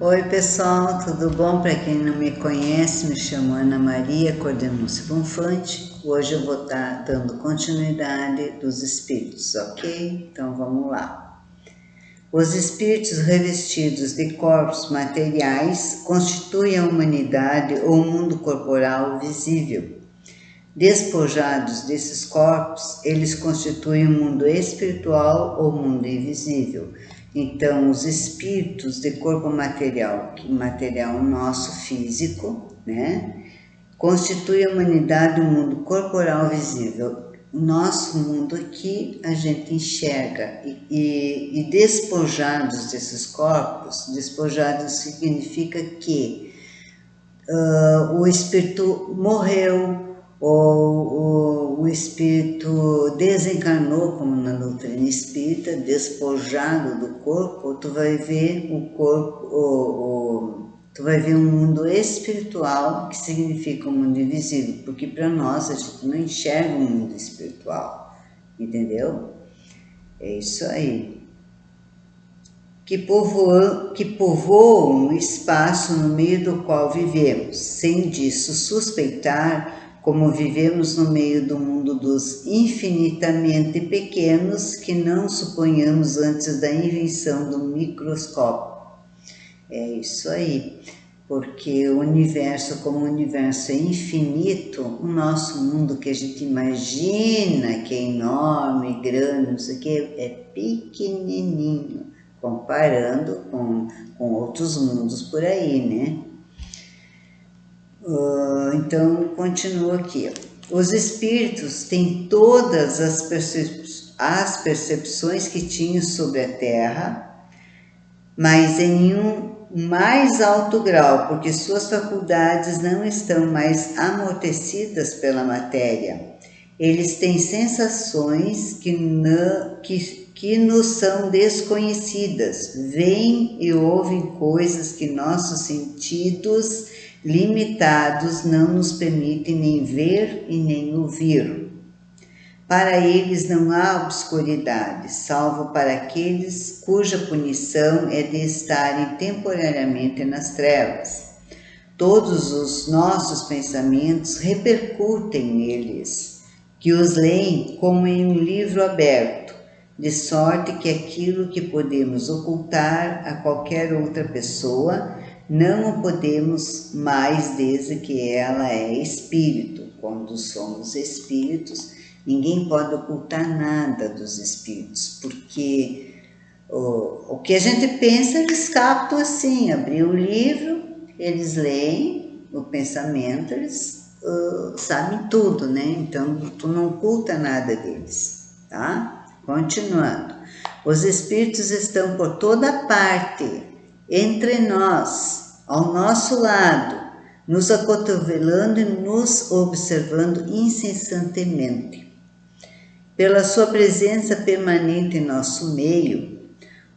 Oi pessoal, tudo bom? Para quem não me conhece, me chamo Ana Maria Cordenúncia Bonfante. Hoje eu vou estar dando continuidade dos espíritos, ok? Então vamos lá. Os espíritos revestidos de corpos materiais constituem a humanidade ou o mundo corporal visível. Despojados desses corpos, eles constituem o mundo espiritual ou mundo invisível. Então, os espíritos de corpo material, que material nosso físico, né, constitui a humanidade um mundo corporal visível. O nosso mundo aqui a gente enxerga e despojados desses corpos, despojados significa que o espírito morreu, ou o espírito desencarnou, como na doutrina espírita, despojado do corpo, tu vai ver o corpo, tu vai ver um mundo espiritual, que significa um mundo invisível, porque para nós a gente não enxerga um mundo espiritual, entendeu? É isso aí. Que povoam o espaço no meio do qual vivemos, sem disso suspeitar como vivemos no meio do mundo dos infinitamente pequenos que não suponhamos antes da invenção do microscópio. É isso aí, porque o universo, como o universo é infinito, o nosso mundo que a gente imagina que é enorme, grande, não sei o que, é pequenininho, comparando com outros mundos por aí, né? Então, continua aqui. Os espíritos têm todas as percepções que tinham sobre a Terra, mas em um mais alto grau, porque suas faculdades não estão mais amortecidas pela matéria. Eles têm sensações que nos são desconhecidas, veem e ouvem coisas que nossos sentidos limitados não nos permitem nem ver e nem ouvir. Para eles não há obscuridade, salvo para aqueles cuja punição é de estarem temporariamente nas trevas. Todos os nossos pensamentos repercutem neles, que os leem como em um livro aberto, de sorte que aquilo que podemos ocultar a qualquer outra pessoa, não o podemos mais desde que ela é espírito. Quando somos espíritos, ninguém pode ocultar nada dos espíritos, porque o que a gente pensa, eles captam assim, abrir o livro, eles leem o pensamento, eles sabem tudo, né? Então, tu não oculta nada deles, tá? Continuando. Os espíritos estão por toda parte, entre nós, ao nosso lado, nos acotovelando e nos observando incessantemente. Pela sua presença permanente em nosso meio,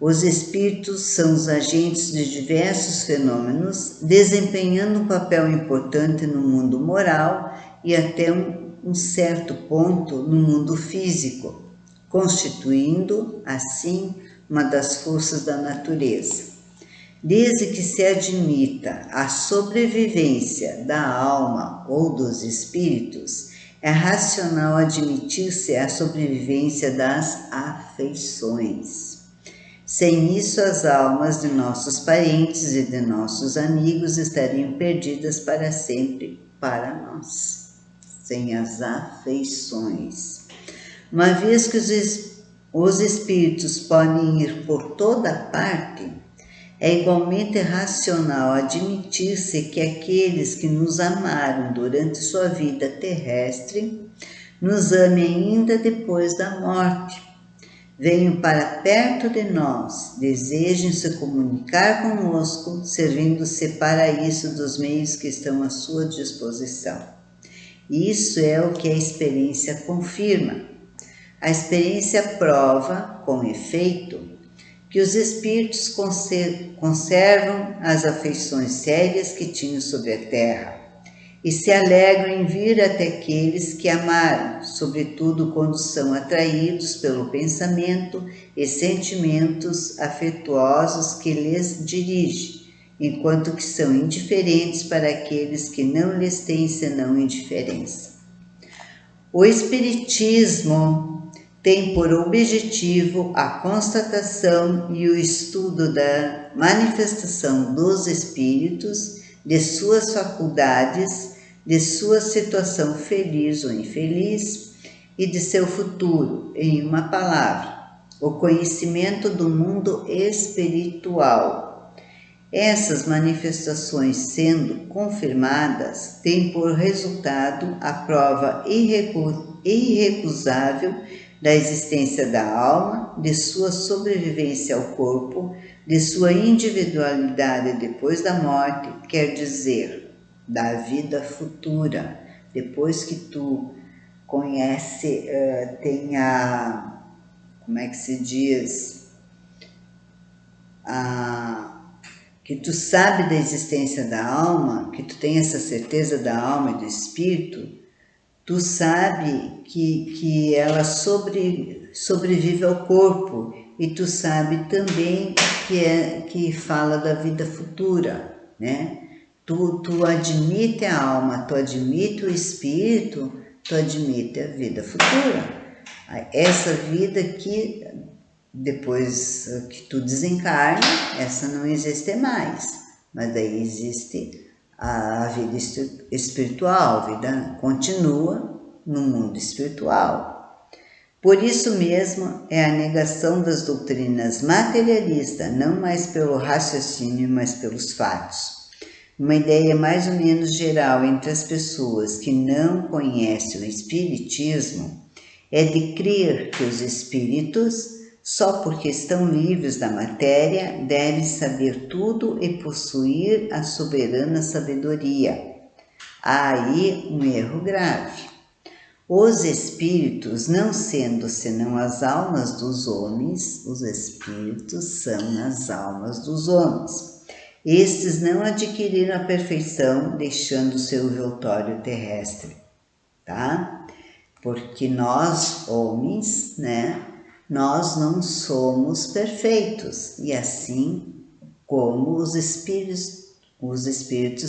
os espíritos são os agentes de diversos fenômenos, desempenhando um papel importante no mundo moral e até um certo ponto no mundo físico, constituindo, assim, uma das forças da natureza. Desde que se admita a sobrevivência da alma ou dos espíritos, é racional admitir-se a sobrevivência das afeições. Sem isso, as almas de nossos parentes e de nossos amigos estariam perdidas para sempre para nós. Sem as afeições. Uma vez que os espíritos podem ir por toda parte, é igualmente racional admitir-se que aqueles que nos amaram durante sua vida terrestre nos amem ainda depois da morte. Venham para perto de nós, desejem se comunicar conosco, servindo-se para isso dos meios que estão à sua disposição. Isso é o que a experiência confirma. A experiência prova, com efeito, que os espíritos conservam as afeições sérias que tinham sobre a terra e se alegram em vir até aqueles que amaram, sobretudo quando são atraídos pelo pensamento e sentimentos afetuosos que lhes dirige, enquanto que são indiferentes para aqueles que não lhes têm senão indiferença. O Espiritismo tem por objetivo a constatação e o estudo da manifestação dos espíritos, de suas faculdades, de sua situação feliz ou infeliz e de seu futuro, em uma palavra, o conhecimento do mundo espiritual. Essas manifestações, sendo confirmadas, têm por resultado a prova irrecusável da existência da alma, de sua sobrevivência ao corpo, de sua individualidade depois da morte, quer dizer, da vida futura. Depois que tu conhece, tem a, como é que se diz, que tu sabe da existência da alma, que tu tem essa certeza da alma e do espírito, tu sabe que ela sobrevive ao corpo, e tu sabe também que fala da vida futura, né? Tu admite a alma, tu admite o espírito, tu admite a vida futura. Essa vida que depois que tu desencarna, essa não existe mais, mas daí existe a vida espiritual, a vida continua no mundo espiritual. Por isso mesmo é a negação das doutrinas materialistas, não mais pelo raciocínio, mas pelos fatos. Uma ideia mais ou menos geral entre as pessoas que não conhecem o Espiritismo é de crer que os espíritos, só porque estão livres da matéria, devem saber tudo e possuir a soberana sabedoria. Há aí um erro grave. Os espíritos, não sendo senão as almas dos homens, os espíritos são as almas dos homens. Estes não adquiriram a perfeição, deixando seu velório terrestre, tá? Porque nós, homens, né? Nós não somos perfeitos, e assim como os espíritos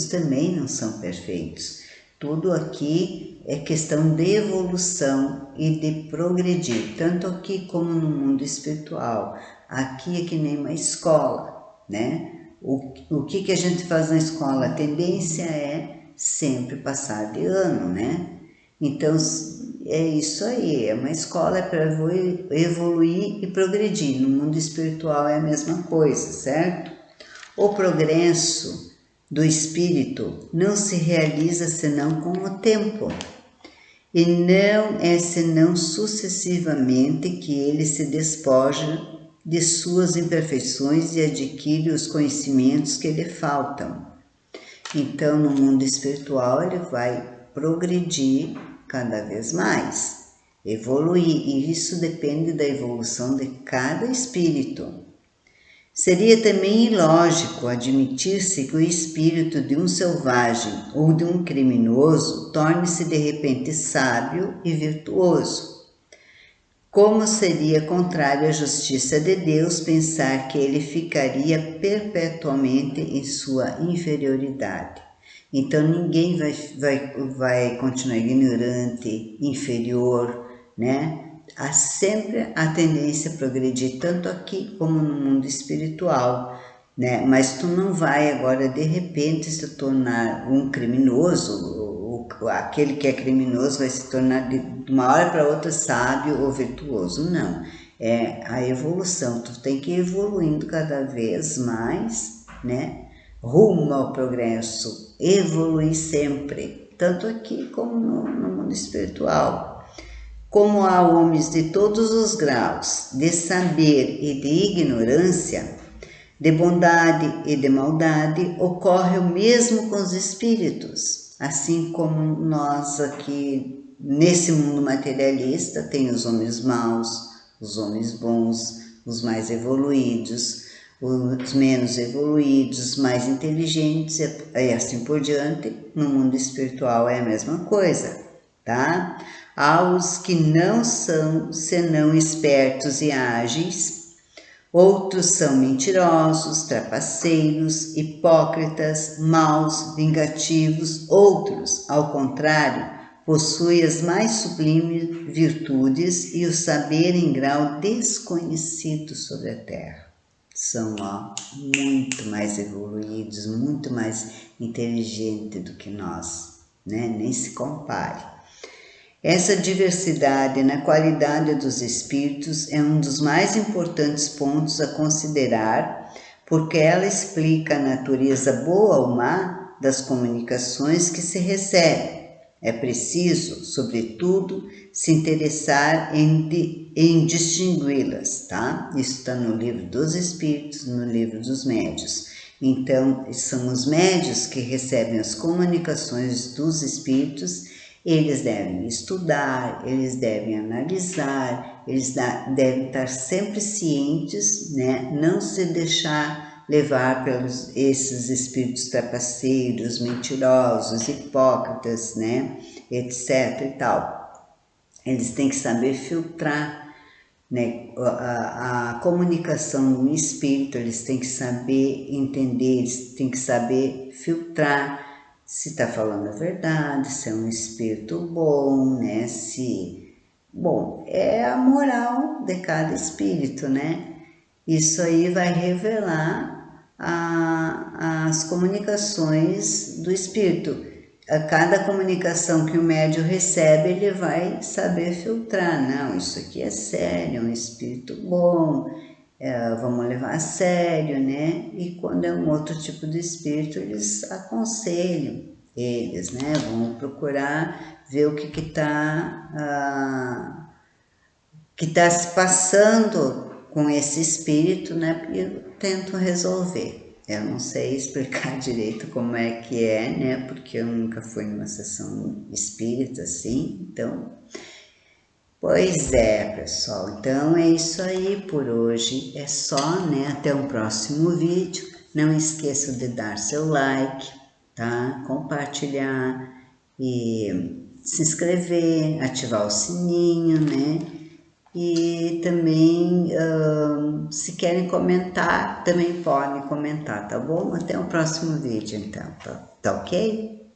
também não são perfeitos. Tudo aqui é questão de evolução e de progredir, tanto aqui como no mundo espiritual. Aqui é que nem uma escola, né? O que a gente faz na escola? A tendência é sempre passar de ano, né? Então, é isso aí, é uma escola para evoluir e progredir. No mundo espiritual é a mesma coisa, certo? O progresso do espírito não se realiza senão com o tempo, e não é senão sucessivamente que ele se despoja de suas imperfeições e adquire os conhecimentos que lhe faltam. Então, no mundo espiritual, ele vai progredir cada vez mais, evoluir, e isso depende da evolução de cada espírito. Seria também ilógico admitir-se que o espírito de um selvagem ou de um criminoso torne-se de repente sábio e virtuoso. Como seria contrário à justiça de Deus pensar que ele ficaria perpetuamente em sua inferioridade. Então ninguém vai continuar ignorante, inferior, né? Há sempre a tendência a progredir, tanto aqui como no mundo espiritual, né? Mas tu não vai agora de repente se tornar um criminoso, aquele que é criminoso vai se tornar de uma hora para outra sábio ou virtuoso, não. É a evolução, tu tem que ir evoluindo cada vez mais, né? Rumo ao progresso, evoluir sempre, tanto aqui como no mundo espiritual. Como há homens de todos os graus, de saber e de ignorância, de bondade e de maldade, ocorre o mesmo com os espíritos. Assim como nós aqui, nesse mundo materialista, tem os homens maus, os homens bons, os mais evoluídos, os menos evoluídos, mais inteligentes e assim por diante. No mundo espiritual é a mesma coisa, tá? Há os que não são senão espertos e ágeis, Outros são mentirosos, trapaceiros, hipócritas, maus, vingativos. Outros, ao contrário, possuem as mais sublimes virtudes e o saber em grau desconhecido sobre a terra. São muito mais evoluídos, muito mais inteligentes do que nós, né? Nem se compare. Essa diversidade na qualidade dos espíritos é um dos mais importantes pontos a considerar, porque ela explica a natureza boa ou má das comunicações que se recebem. É preciso, sobretudo, se interessar em distingui-las, tá? Isso está no livro dos Espíritos, no livro dos Médios. Então, são os médios que recebem as comunicações dos Espíritos. Eles devem estudar, eles devem analisar, eles devem estar sempre cientes, né? Não se deixar levar pelos esses espíritos trapaceiros, mentirosos, hipócritas, né? Etc e tal. Eles têm que saber filtrar, né? A comunicação do espírito, eles têm que saber entender, eles têm que saber filtrar se está falando a verdade, se é um espírito bom, né? Bom, é a moral de cada espírito, né? Isso aí vai revelar as comunicações do espírito. A cada comunicação que o médium recebe, ele vai saber filtrar. Não, isso aqui é sério, é um espírito bom, vamos levar a sério, né? E quando é um outro tipo de espírito, eles aconselham eles, né? Vão procurar ver o que está se passando com esse espírito, né? E tento resolver. Eu não sei explicar direito como é que é, né? Porque eu nunca fui numa sessão espírita assim, então. Pois é, pessoal. Então é isso aí por hoje. É só, né? Até o próximo vídeo. Não esqueça de dar seu like, tá? Compartilhar e se inscrever, ativar o sininho, né? E também, se querem comentar, também podem comentar, tá bom? Até o próximo vídeo, então, tá ok?